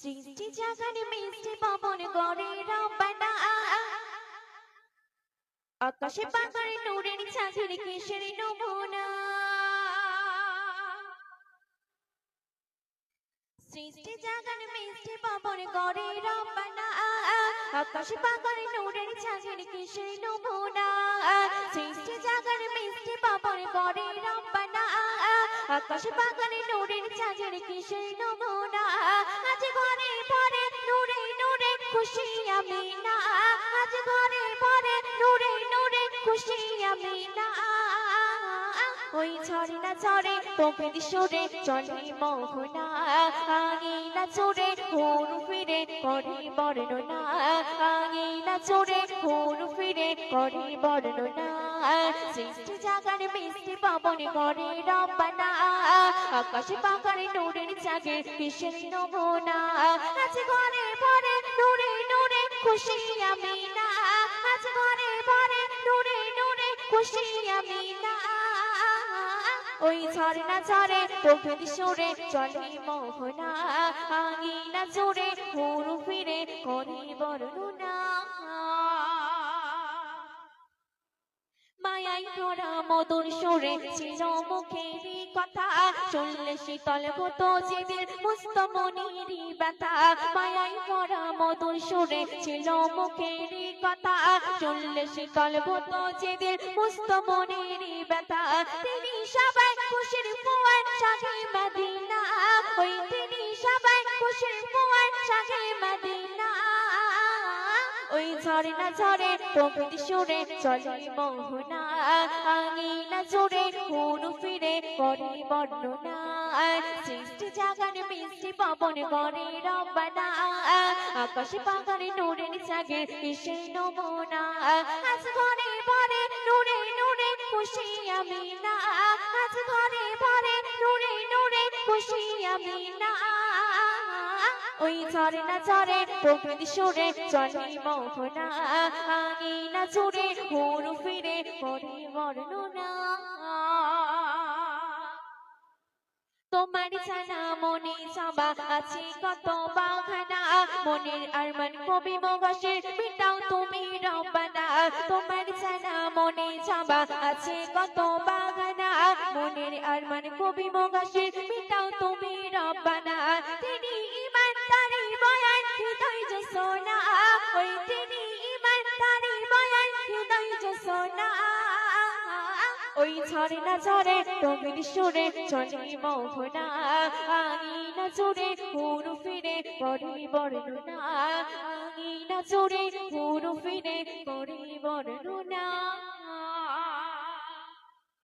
সৃষ্টি জাগান মিষ্টি পবন গড়ে রব্বানা আকাশে পাতারে নূরের চাঁদের কিসের নমুনা সৃষ্টি জাগান মিষ্টি পবন গড়ে রব্বানা আকাশে পাতারে নূরের চাঁদের কিসের নমুনা সৃষ্টি জাগান মিষ্টি পবন গড়ে রব্বানা আকাশে পাতারে নূরের চাঁদের কিসের নমুনা আজ ঘরে ভরে নূরে নূরে খুশি আমি না আজ ঘরে ভরে নূরে নূরে খুশি আমি না ওই ছড়ে না ছড়ে প্রকৃতি সুরে চলে মোহনা আগে না চড়ে হুন ফিরে করে বর্ণনা আগে না চড়ে হুন ফিরে করে বর্ণনা সৃষ্টি জাগার মিষ্টি পবন করে রব্বানা আকাশে পাখারে নূরের চাঁদের কিসের নমুনা আজ ঘরে ভরে নূরে নূরে খুশি আমি না আজ ঘরে ভরে নূরে নূরে খুশি আমি না ওই ঝর্ণা ঝরে প্রকৃতি সুরে চলে মোহনা আগে না চড়ে হুন ফিরে করে বর্ণনা মায়াই ভরা মধুর সুরে ছিল মুখেরই কথা শুনলে শীতল হতো যেদিন মস্ত মনেরই ব্যথা মায়াই ভরা মধুর সুরে ছিল মুখেরই কথা শুনলে শীতল হতো যেদিন মস্ত মনেরই ব্যথা তিনি সবাই খুশির ফুয়ার সাথে মদিনা ওই তিনি সবাই খুশির ফুয়ার সাথে মদিনা ওই ঝর্ণা ঝরে প্রকৃতি সুরে চলে মোহনা আগে না চড়ে হুন ফিরে করে বর্ণনা সৃষ্টি জাগান মিষ্টি পবন করে রব্বানা আকাশে পাখারে নূরের চাঁদের কিসের নমুনা আজ ঘরে ভরে নূরে নূরে খুশি আমি না আজ ঘরে ভরে নূরে নূরে খুশি আমি না ওই ঝর্ণা ঝরে প্রকৃতি সুরে চলে মোহনা আগে না চড়ে হুন ফিরে করে বর্ণনা তোমার জানা মনে চাবা আছে কত বাগানা মনের আরমান কবি মগাসের মিটাও তুমি রব্বানা তোমার জানা মনে চাবা আছে কত বাগানা মনের আরমান কবি মগাসের মিটাও তুমি রব্বানা তিনি ঈমান তারি বয়ান হৃদয় জোসনা ওই তিনি ঈমান তারি বয়ান হৃদয় জোসনা ওই ঝর্ণা ঝরে প্রকৃতি সুরে চলে মোহনা আগে না চড়ে হুন ফিরে করে বর্ণনা আগে না চড়ে হুন ফিরে করে বর্ণনা